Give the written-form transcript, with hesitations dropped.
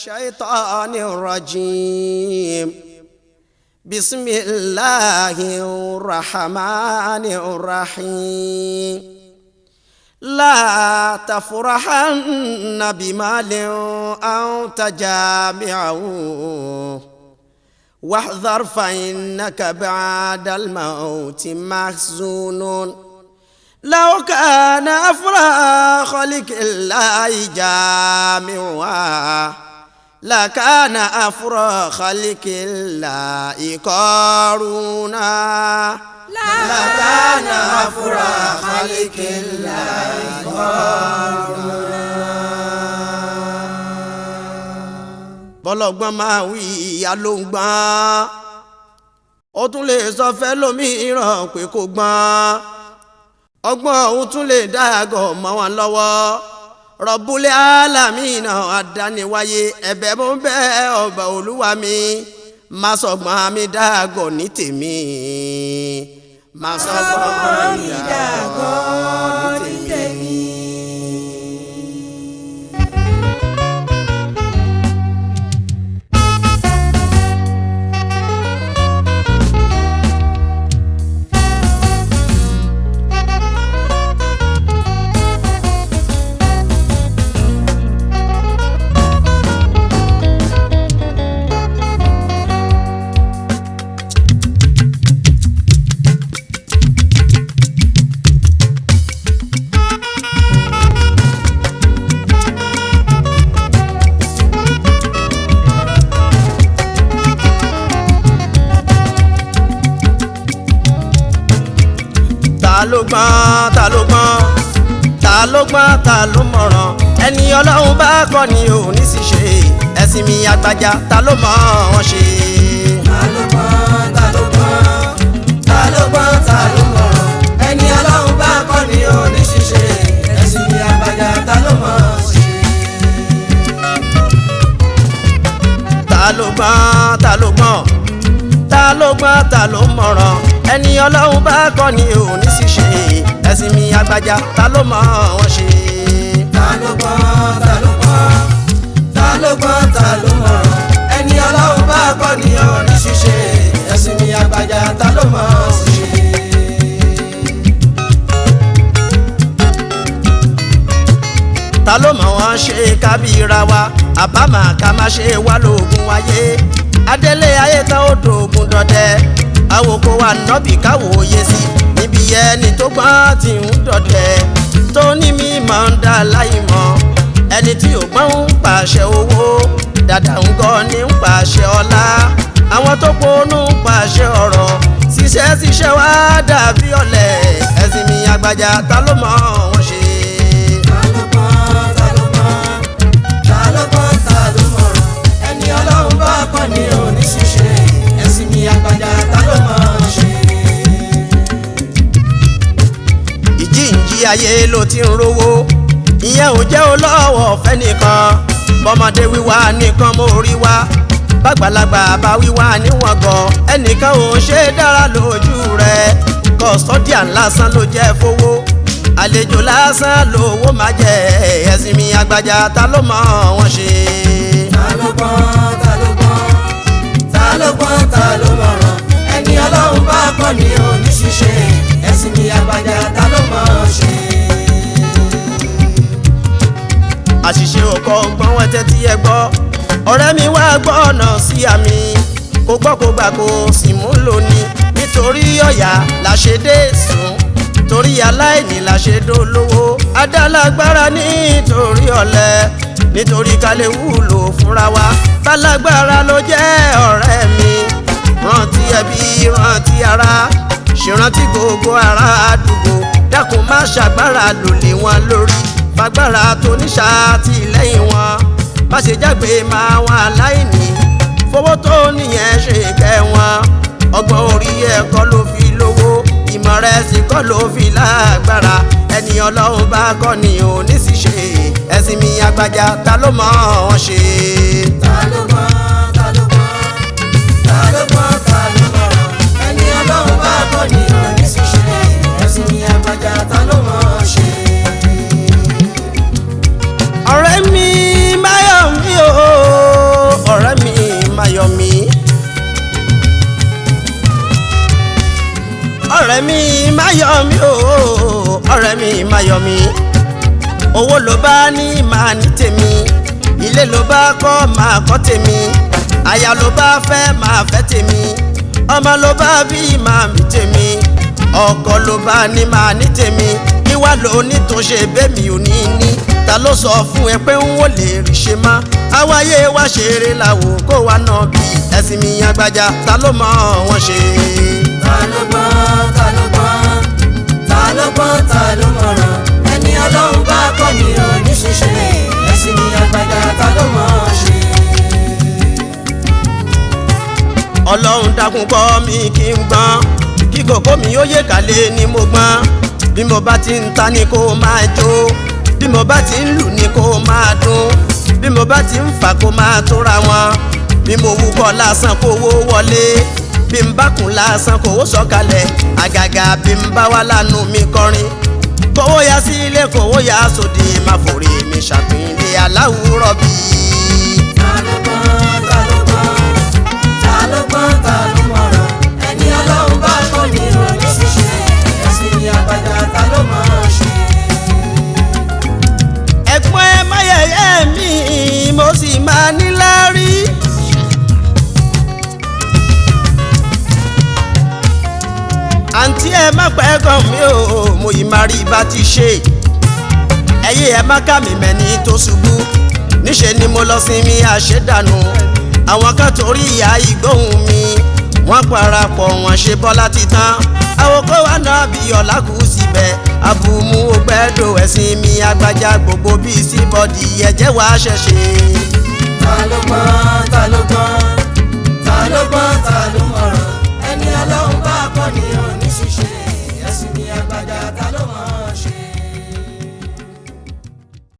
الشيطان الرجيم بسم الله الرحمن الرحيم لا تفرحن بمال أنت جامعه واحذر فإنك بعد الموت محزون لو كان أفراح خلق الله جامعها لكان أفراح خلق الله قارونا لكان أفراح خلق الله قارونا. bọ́lọ́gbọ́n máa wí ìyá ló ń gbọ́n ó tún lè sọ fẹ́ lómìíràn pé kò gbọ́n ọgbọ́n òun tún lè dá àgọ́ mọ́ wọn lọ́wọ́ rọ̀bùlẹ̀ alámìnà àdániwáyé ẹ̀bẹ̀ mo bẹ̀ ọba olúwa mi má sọgbọ́n mi dá àgọ́ ní tèmi má sọgbọ́n mi dá àgọ́ ní tèmi. ta ló mọ̀ràn ẹni ọlọ́run bá kọ́ ni ò ní sì ṣe ẹ̀sìn mi àgbàjà ta ló mọ̀ ọ́n ṣe. ta ló mọ̀ràn ẹni ọlọ́run bá kọ́ ni ò ní sì ṣe ẹ̀sìn mi àgbàjà ta ló mọ̀ ọ́n ṣe. ta ló mọ̀ràn ẹni ọlọ́run bá kọ́ ni ò ní sì ṣe ẹ̀sìn mi àgbàjà ta ló mọ̀ ọ́n ṣe. ta ló mọ̀ràn ẹni ọlọ́run bá kọ́ ni ò ní sì ṣe ẹ̀sìn mi àgbàjà ta ló mọ̀ ọ́n ṣe. ta ló mọ̀ wọ́n ṣe kábíra wa àbámà ká má ṣe wá lóògùn wáyé adélé ayé tán ó dògùn dọdẹ àwòkọ wa nọ́bì káwòye sí níbi ẹni tó gbọ́n ti ń dọdẹ tó ní mi máa ń dá láì mọ̀ ẹni tí ò gbọ́n ń pàṣẹ owó dàdà ń gọ́ ní ń pàṣẹ ọlá àwọn tó ponú ń pàṣẹ ọ̀rọ̀ ṣiṣẹ́ wá dàbí ọ̀lẹ ẹ̀sìn mi àgbàjà ta ló mọ̀ wọ́n ṣe. ẹni ọlọ́run bá kọ́ ni ò ní ṣiṣẹ́ ẹ̀sìn mi àgbàjà ta ló mọ̀ ṣe. ìjíǹjí ayé ló ti ń rówó ìyẹn ò jẹ́ olówó ọ̀fẹ́ nìkan bọ́mọdé wíwá nìkan mo rí wá bàgbàlagbà bá wíwá níwọ̀n gan ẹnìkan ò ṣe dára lójú rẹ̀ custodian lásán ló jẹ́ fowó àlejò lásán lówó máa jẹ ẹ̀sìn mi àgbàjà ta ló mọ̀ wọ́n ṣe. ta ló mọ̀ràn ẹni ọlọ́run bá kọ́ ni ò ní ṣiṣẹ́ ẹ̀sìn mi àgbàjà ta ló mọ̀ ṣe. àṣìṣe òkò ọgbọ́n wọn tẹ́tí ẹ gbọ́ ọ̀rẹ́ mi wá gbọ́ ọ̀nà sí àmì kó gbọ́ kó gbà kó sì mú lónìí nítorí ọ̀yà la ṣe dé sùn torí aláìní la ṣe dolówó adálágbára nítorí ọ̀lẹ nítorí ká lè wúlò fúnra wa bálágbára ló jẹ́ ọ̀rẹ́ mi rántí ẹbí rántí ara ṣèrántí gbogbo ará àdúgbò dákun má ṣàgbára lò lé wọn lórí fagbára tó ní ṣàtìlẹ́yìn wọn má ṣe jágbe máa wọn aláìní fowó tó nìyẹn ṣe kẹ́ wọn ọgbọ́n orí ẹ̀kọ́ ló fi lówó ìmọ̀ rẹ̀ sì kọ́ ló fi lágbára ẹni ọlọ́run bá kọ́ ni ò ní sì ṣe ẹ̀sìn mi àgbàjà ta ló mọ̀ ọ́n ṣe. ta ló mọ̀ràn ẹni ọlọ́run bá kọ́ ni ò ní sì ṣe ẹ̀sìn mi àgbàjà ta ló mọ̀ ọ́n ṣe. ọ̀rẹ́ mi máyọ̀ mi o. ọ̀rẹ́ mi má yọ̀ mí o ọ̀rẹ́ mi má yọ̀ mí owó ló bá ní máa ní tèmi ilé ló bá kọ́ máa kọ́ tèmi aya ló bá fẹ́ máa fẹ́ tèmi ọmọ ló bá bí máa bí tèmi ọkọ ló bá ní máa ní tèmi ìwà ló ní tó ṣe bẹ́mi ò ní ní ta ló sọ fún ẹ pé n ò lè rí ṣe má àwáyé wá ṣeré làwò kó wa náà bí ẹ̀sìn mi Agbájá ta ló mọ̀ wọ́n ṣe. ta ló gbọ́n ta ló gbọ́n ta ló gbọ́n ta ló mọ̀ràn ẹni Ọlọ́run bá kọ́ ni ò ní ṣiṣẹ́ ẹ̀sìn mi Agbájá ta ló mọ̀ ṣe. Ọlọ́run dákun kọ́ mi kí n gbọ́n kí kòkó mi ó yé kálẹ̀ ni mo gbọ́n bí mo bá ti ń ta ni kó máa jó bí mo bá ti ń lù ni kó máa dún bí mo bá ti ń fà kó máa tóra wọn bí mo wúkọ́ lásán kówó wọlé bí n bá kùn lásán kówó sọ̀kalẹ̀ àgàgà bí n bá wà lánàá mi kọrin kówó ya sí ilé kówó ya sóde má fòrè mi ṣàpínlẹ̀ aláwùrọ̀ bí. ta ló gbọ́n ta ló gbọ́n ta ló gbọ́n ta ló mọ̀ràn ẹni Ọlọ́run bá kọ́ ni ò ní ṣiṣẹ́ ẹ̀sìn mi Agbájá ta ló mọ̀ ṣe. ẹ̀gbọ́n ẹ má yẹ̀yẹ́ mi mo sì máa níláárí. àǹtí ẹ má pẹ́ kàn mí o mo yìí máa rí bá ti ṣe ẹyẹ ẹ má ká mi mẹ́ni tó ṣubú níṣẹ́ ni mo lọ sinmi àṣedànù àwọn kan torí ìyá ìgbóhùn mi wọ́n parapọ̀ wọ́n ṣe Bọ́lá ti tán àwòkọ wa náà bí ọ̀la kù síbẹ̀ àbùmú ògbẹ́dọ̀ ẹ̀sìn mi Agbájá gbogbo bíi síbọ̀dì ẹ̀jẹ̀ wàá ṣẹ̀ṣẹ̀. ta ló gbọ́n